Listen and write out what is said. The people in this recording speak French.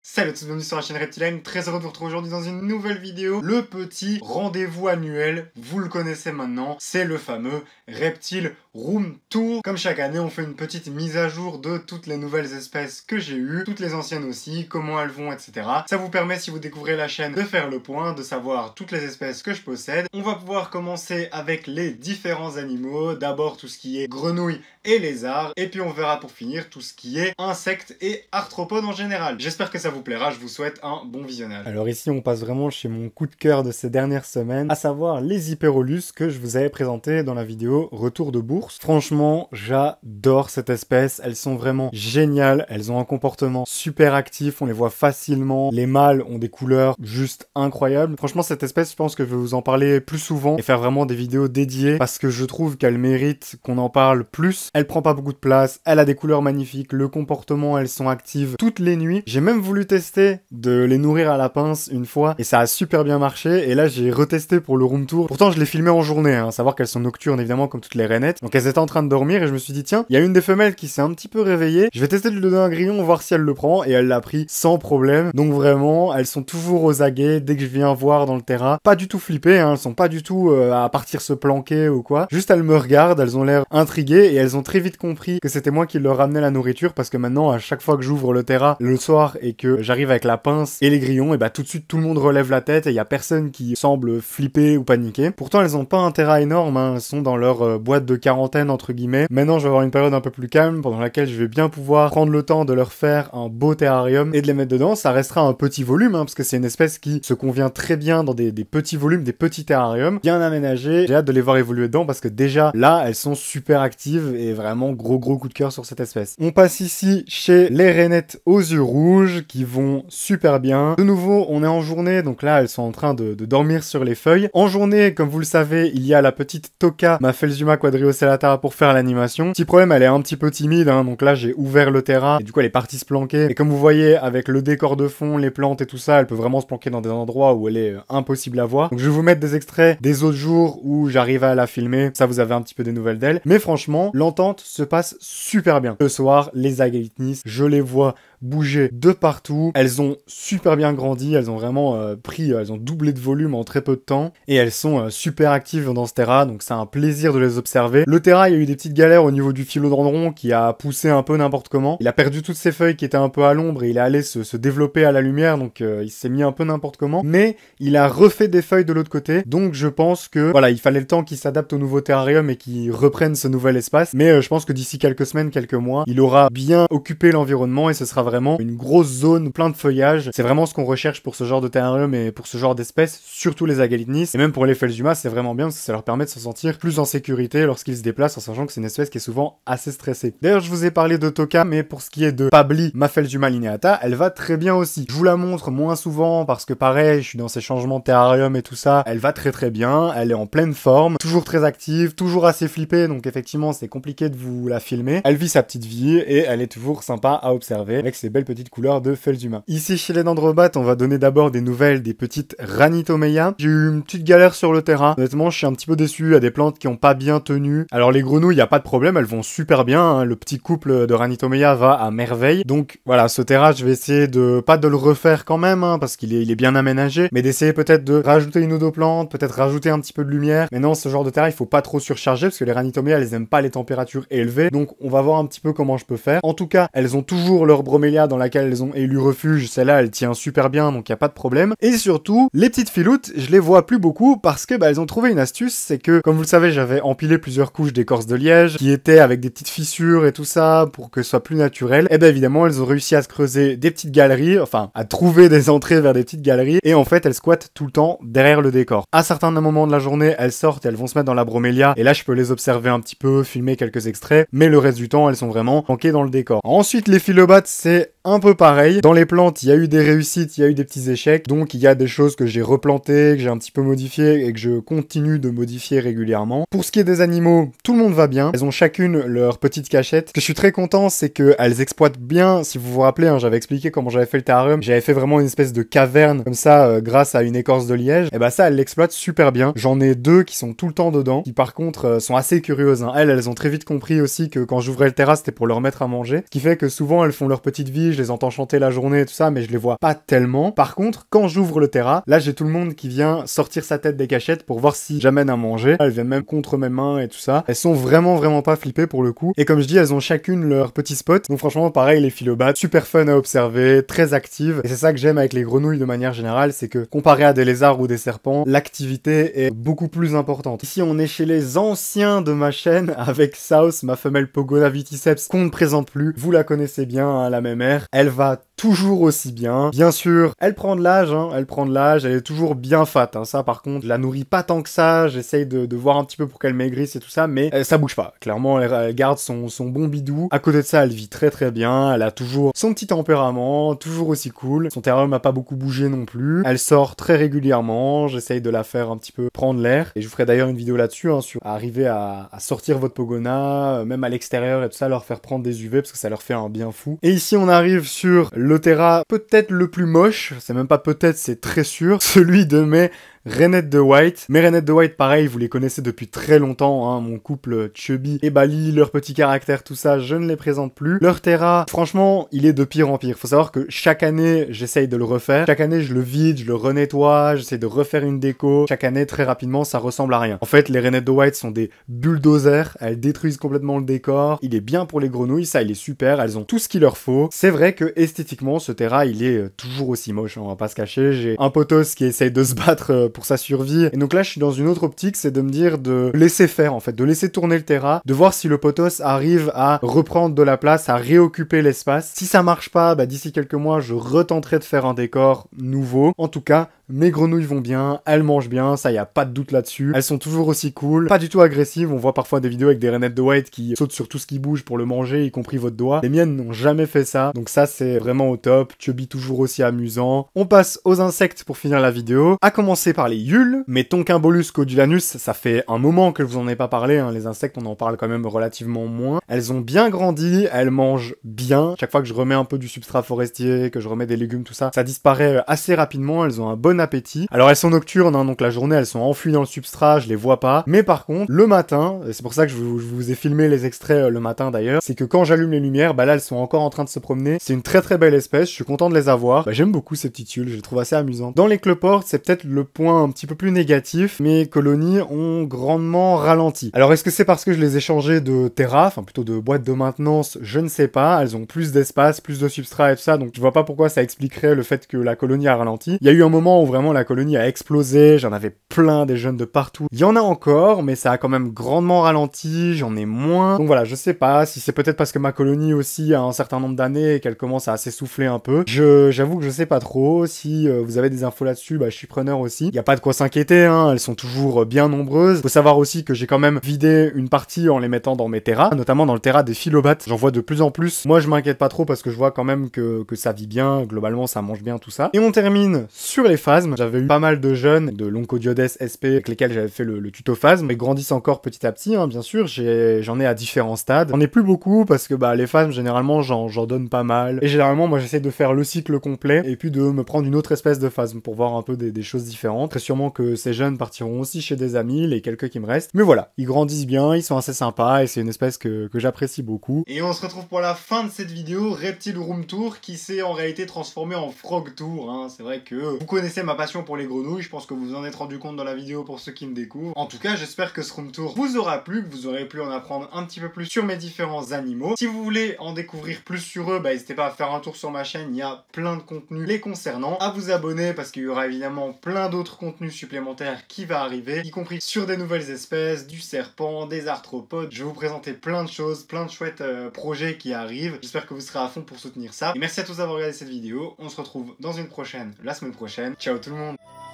Salut à tous, bienvenue sur la chaîne Reptilienne, très heureux de vous retrouver aujourd'hui dans une nouvelle vidéo. Le petit rendez-vous annuel, vous le connaissez maintenant, c'est le fameux Reptile Room Tour. Comme chaque année, on fait une petite mise à jour de toutes les nouvelles espèces que j'ai eues, toutes les anciennes aussi, comment elles vont, etc. Ça vous permet, si vous découvrez la chaîne, de faire le point, de savoir toutes les espèces que je possède. On va pouvoir commencer avec les différents animaux, d'abord tout ce qui est grenouilles et lézards, et puis on verra pour finir tout ce qui est insectes et arthropodes en général. J'espère que ça vous plaira, je vous souhaite un bon visionnage. Alors ici on passe vraiment chez mon coup de cœur de ces dernières semaines, à savoir les Hyperolus que je vous avais présenté dans la vidéo Retour de bourse. Franchement, j'adore cette espèce, elles sont vraiment géniales, elles ont un comportement super actif, on les voit facilement, les mâles ont des couleurs juste incroyables. Franchement cette espèce, je pense que je vais vous en parler plus souvent et faire vraiment des vidéos dédiées parce que je trouve qu'elle mérite qu'on en parle plus. Elle prend pas beaucoup de place, elle a des couleurs magnifiques, le comportement, elles sont actives toutes les nuits. J'ai même voulu tester de les nourrir à la pince une fois et ça a super bien marché, et là j'ai retesté pour le room tour. Pourtant je les filmais en journée, à savoir qu'elles sont nocturnes évidemment comme toutes les rainettes, donc elles étaient en train de dormir et je me suis dit tiens, il y a une des femelles qui s'est un petit peu réveillée, je vais tester de lui donner un grillon, voir si elle le prend, et elle l'a pris sans problème. Donc vraiment elles sont toujours aux aguets dès que je viens voir dans le terrain, pas du tout flippées, elles sont pas du tout à partir se planquer ou quoi, juste elles me regardent, elles ont l'air intriguées et elles ont très vite compris que c'était moi qui leur ramenais la nourriture, parce que maintenant à chaque fois que j'ouvre le terrain le soir et que j'arrive avec la pince et les grillons, et bah tout de suite tout le monde relève la tête et il y a personne qui semble flipper ou paniquer. Pourtant elles ont pas un terrain énorme, elles sont dans leur boîte de quarantaine entre guillemets. Maintenant je vais avoir une période un peu plus calme pendant laquelle je vais bien pouvoir prendre le temps de leur faire un beau terrarium et de les mettre dedans. Ça restera un petit volume parce que c'est une espèce qui se convient très bien dans des petits volumes, des petits terrariums bien aménagés. J'ai hâte de les voir évoluer dedans parce que déjà là elles sont super actives et vraiment gros coup de cœur sur cette espèce. On passe ici chez les rainettes aux yeux rouges qui vont super bien. De nouveau, on est en journée, donc là, elles sont en train de dormir sur les feuilles. En journée, comme vous le savez, il y a la petite Toka, ma Phelsuma quadriocellata, pour faire l'animation. Petit problème, elle est un petit peu timide, donc là, j'ai ouvert le terrain, et du coup, elle est partie se planquer. Et comme vous voyez, avec le décor de fond, les plantes et tout ça, elle peut vraiment se planquer dans des endroits où elle est impossible à voir. Donc je vais vous mettre des extraits des autres jours où j'arrive à la filmer, ça vous avez un petit peu des nouvelles d'elle. Mais franchement, l'entente se passe super bien. Ce soir, les Agalitnis, je les vois bouger de partout, elles ont super bien grandi, elles ont vraiment elles ont doublé de volume en très peu de temps, et elles sont super actives dans ce terrain, donc c'est un plaisir de les observer. Le terrain, il y a eu des petites galères au niveau du philodendron qui a poussé un peu n'importe comment, il a perdu toutes ses feuilles qui étaient un peu à l'ombre et il est allé se développer à la lumière, donc il s'est mis un peu n'importe comment, mais il a refait des feuilles de l'autre côté, donc je pense que voilà, il fallait le temps qu'il s'adapte au nouveau terrarium et qu'il reprenne ce nouvel espace, mais je pense que d'ici quelques semaines, quelques mois, il aura bien occupé l'environnement et ce sera vraiment une grosse zone plein de feuillage. C'est vraiment ce qu'on recherche pour ce genre de terrarium et pour ce genre d'espèces, surtout les Agalitnis. Et même pour les Phelsuma, c'est vraiment bien parce que ça leur permet de se sentir plus en sécurité lorsqu'ils se déplacent, en sachant que c'est une espèce qui est souvent assez stressée. D'ailleurs, je vous ai parlé de Toka, mais pour ce qui est de Pabli, ma Phelsuma lineata, elle va très bien aussi. Je vous la montre moins souvent parce que pareil, je suis dans ces changements de terrarium et tout ça. Elle va très bien, elle est en pleine forme, toujours très active, toujours assez flippée, donc effectivement, c'est compliqué de vous la filmer. Elle vit sa petite vie et elle est toujours sympa à observer avec ses belles petites couleurs de Phelsuma. Ici chez les dendrobates, on va donner d'abord des nouvelles des petites Ranitomeya. J'ai eu une petite galère sur le terrain. Honnêtement, je suis un petit peu déçu, il y a des plantes qui ont pas bien tenu. Alors les grenouilles, il y a pas de problème, elles vont super bien, le petit couple de Ranitomeya va à merveille. Donc voilà, ce terrain, je vais essayer de pas de le refaire quand même parce qu'il est bien aménagé, mais d'essayer peut-être de rajouter une ou deux plantes, peut-être rajouter un petit peu de lumière. Mais non, ce genre de terrain, il faut pas trop surcharger parce que les Ranitomeya, elles aiment pas les températures élevées. Donc on va voir un petit peu comment je peux faire. En tout cas, elles ont toujours leur bromélia dans laquelle elles ont élu refuge, celle-là elle tient super bien donc il y a pas de problème. Et surtout, les petites filoutes, je les vois plus beaucoup parce que elles ont trouvé une astuce, c'est que comme vous le savez, j'avais empilé plusieurs couches d'écorce de liège qui étaient avec des petites fissures et tout ça pour que ce soit plus naturel. Et évidemment, elles ont réussi à se creuser des petites galeries, enfin à trouver des entrées vers des petites galeries, et en fait elles squattent tout le temps derrière le décor. À certains moments de la journée, elles sortent et elles vont se mettre dans la bromélia, et là je peux les observer un petit peu, filmer quelques extraits, mais le reste du temps elles sont vraiment planquées dans le décor. Ensuite les philobates, c'est un peu pareil. Dans les plantes, il y a eu des réussites, il y a eu des petits échecs. Donc il y a des choses que j'ai replantées, que j'ai un petit peu modifiées et que je continue de modifier régulièrement. Pour ce qui est des animaux, tout le monde va bien. Elles ont chacune leur petite cachette. Ce que je suis très content, c'est qu'elles exploitent bien. Si vous vous rappelez, hein, j'avais expliqué comment j'avais fait le terrarium. J'avais fait vraiment une espèce de caverne comme ça grâce à une écorce de liège. Et bah ça, elles l'exploitent super bien. J'en ai 2 qui sont tout le temps dedans, qui par contre sont assez curieuses. Hein. Elles ont très vite compris aussi que quand j'ouvrais le terrasse, c'était pour leur mettre à manger. Ce qui fait que souvent, elles font leur petite vie. Je les entends chanter la journée et tout ça, mais je les vois pas tellement. Par contre, quand j'ouvre le terrain, là, j'ai tout le monde qui vient sortir sa tête des cachettes pour voir si j'amène à manger. Elles viennent même contre mes mains et tout ça. Elles sont vraiment pas flippées pour le coup. Et comme je dis, elles ont chacune leur petit spot. Donc franchement, pareil, les philobates, super fun à observer, très actives. Et c'est ça que j'aime avec les grenouilles de manière générale, c'est que comparé à des lézards ou des serpents, l'activité est beaucoup plus importante. Ici, on est chez les anciens de ma chaîne avec South, ma femelle Pogona viticeps, qu'on ne présente plus. Vous la connaissez bien, hein, la mémère. Elle va toujours aussi bien. Bien sûr, elle prend de l'âge, hein, elle est toujours bien fat, hein. Ça par contre, je la nourris pas tant que ça, j'essaye de voir un petit peu pour qu'elle maigrisse et tout ça, mais ça bouge pas. Clairement, elle garde son bon bidou. À côté de ça, elle vit très bien, elle a toujours son petit tempérament, toujours aussi cool. Son terrarium a pas beaucoup bougé non plus. Elle sort très régulièrement, j'essaye de la faire un petit peu prendre l'air. Et je vous ferai d'ailleurs une vidéo là-dessus, hein, sur arriver à sortir votre Pogona, même à l'extérieur et tout ça, leur faire prendre des UV parce que ça leur fait un bien fou. Et ici, on arrive sur le terrain peut-être le plus moche, c'est même pas peut-être, c'est très sûr, celui de mes Rainettes de White. Mes Rainettes de White, pareil, vous les connaissez depuis très longtemps, hein, mon couple Chubby et Bali, leur petit caractère, tout ça, je ne les présente plus. Leur terra, franchement, il est de pire en pire. Faut savoir que chaque année, j'essaye de le refaire. Chaque année, je le vide, je le renettoie, j'essaie de refaire une déco. Chaque année, très rapidement, ça ressemble à rien. En fait, les Rainettes de White sont des bulldozers, elles détruisent complètement le décor. Il est bien pour les grenouilles, ça, il est super, elles ont tout ce qu'il leur faut. C'est vrai que esthétiquement, ce terra, il est toujours aussi moche, hein, on va pas se cacher. J'ai un potos qui essaye de se battre pour sa survie. Et donc là, je suis dans une autre optique, c'est de me dire de laisser faire, en fait, de laisser tourner le terrain, de voir si le potos arrive à reprendre de la place, à réoccuper l'espace. Si ça marche pas, bah, d'ici quelques mois, je retenterai de faire un décor nouveau. En tout cas, mes grenouilles vont bien, elles mangent bien, ça y a pas de doute là-dessus. Elles sont toujours aussi cool, pas du tout agressives. On voit parfois des vidéos avec des Rainettes de White qui sautent sur tout ce qui bouge pour le manger, y compris votre doigt. Les miennes n'ont jamais fait ça, donc ça c'est vraiment au top. Chubby toujours aussi amusant. On passe aux insectes pour finir la vidéo. À commencer par les yules. Mes Tonquimbolus codulanus, ça fait un moment que je vous en ai pas parlé, hein. Les insectes on en parle quand même relativement moins. Elles ont bien grandi, elles mangent bien. Chaque fois que je remets un peu du substrat forestier, que je remets des légumes, tout ça, ça disparaît assez rapidement. Elles ont un bon appétit. Alors elles sont nocturnes, hein, donc la journée elles sont enfouies dans le substrat, je les vois pas. Mais par contre, le matin, et c'est pour ça que je vous ai filmé les extraits le matin d'ailleurs, c'est que quand j'allume les lumières, bah là elles sont encore en train de se promener. C'est une très belle espèce, je suis content de les avoir. Bah, j'aime beaucoup ces petites tuiles, je les trouve assez amusantes. Dans les cloportes, c'est peut-être le point un petit peu plus négatif, mes colonies ont grandement ralenti. Alors est-ce que c'est parce que je les ai changées de terra, enfin plutôt de boîte de maintenance, je ne sais pas. Elles ont plus d'espace, plus de substrat et tout ça, donc je vois pas pourquoi ça expliquerait le fait que la colonie a ralenti. Il y a eu un moment où vraiment la colonie a explosé, j'en avais plein, des jeunes de partout. Il y en a encore, mais ça a quand même grandement ralenti, j'en ai moins. Donc voilà, je sais pas si c'est peut-être parce que ma colonie aussi a un certain nombre d'années et qu'elle commence à s'essouffler un peu. J'avoue que je sais pas trop. Si vous avez des infos là-dessus, bah je suis preneur aussi. Il y a pas de quoi s'inquiéter, hein, elles sont toujours bien nombreuses. Faut savoir aussi que j'ai quand même vidé une partie en les mettant dans mes terras, notamment dans le terra des philobates. J'en vois de plus en plus. Moi je m'inquiète pas trop parce que je vois quand même que ça vit bien, globalement ça mange bien tout ça. Et on termine sur les phasmes. J'avais eu pas mal de jeunes de l'Oncodiodes SP avec lesquels j'avais fait le tuto phasme. Ils grandissent encore petit à petit, hein, bien sûr. J'en ai à différents stades. J'en ai plus beaucoup parce que bah les phasmes généralement j'en donne pas mal. Et généralement moi j'essaie de faire le cycle complet et puis de me prendre une autre espèce de phasme pour voir un peu des choses différentes. Très sûrement que ces jeunes partiront aussi chez des amis, les quelques qui me restent. Mais voilà, ils grandissent bien, ils sont assez sympas et c'est une espèce que j'apprécie beaucoup. Et on se retrouve pour la fin de cette vidéo, Reptile Room Tour, qui s'est en réalité transformé en Frog Tour, hein. C'est vrai que vous connaissez ma passion pour les grenouilles, je pense que vous en êtes rendu compte dans la vidéo pour ceux qui me découvrent. En tout cas, j'espère que ce room tour vous aura plu, que vous aurez pu en apprendre un petit peu plus sur mes différents animaux. Si vous voulez en découvrir plus sur eux, bah n'hésitez pas à faire un tour sur ma chaîne, il y a plein de contenus les concernant. À vous abonner parce qu'il y aura évidemment plein d'autres contenus supplémentaires qui va arriver, y compris sur des nouvelles espèces, du serpent, des arthropodes. Je vais vous présenter plein de choses, plein de chouettes projets qui arrivent. J'espère que vous serez à fond pour soutenir ça. Et merci à tous d'avoir regardé cette vidéo. On se retrouve dans une prochaine, la semaine prochaine. Ciao tout le monde!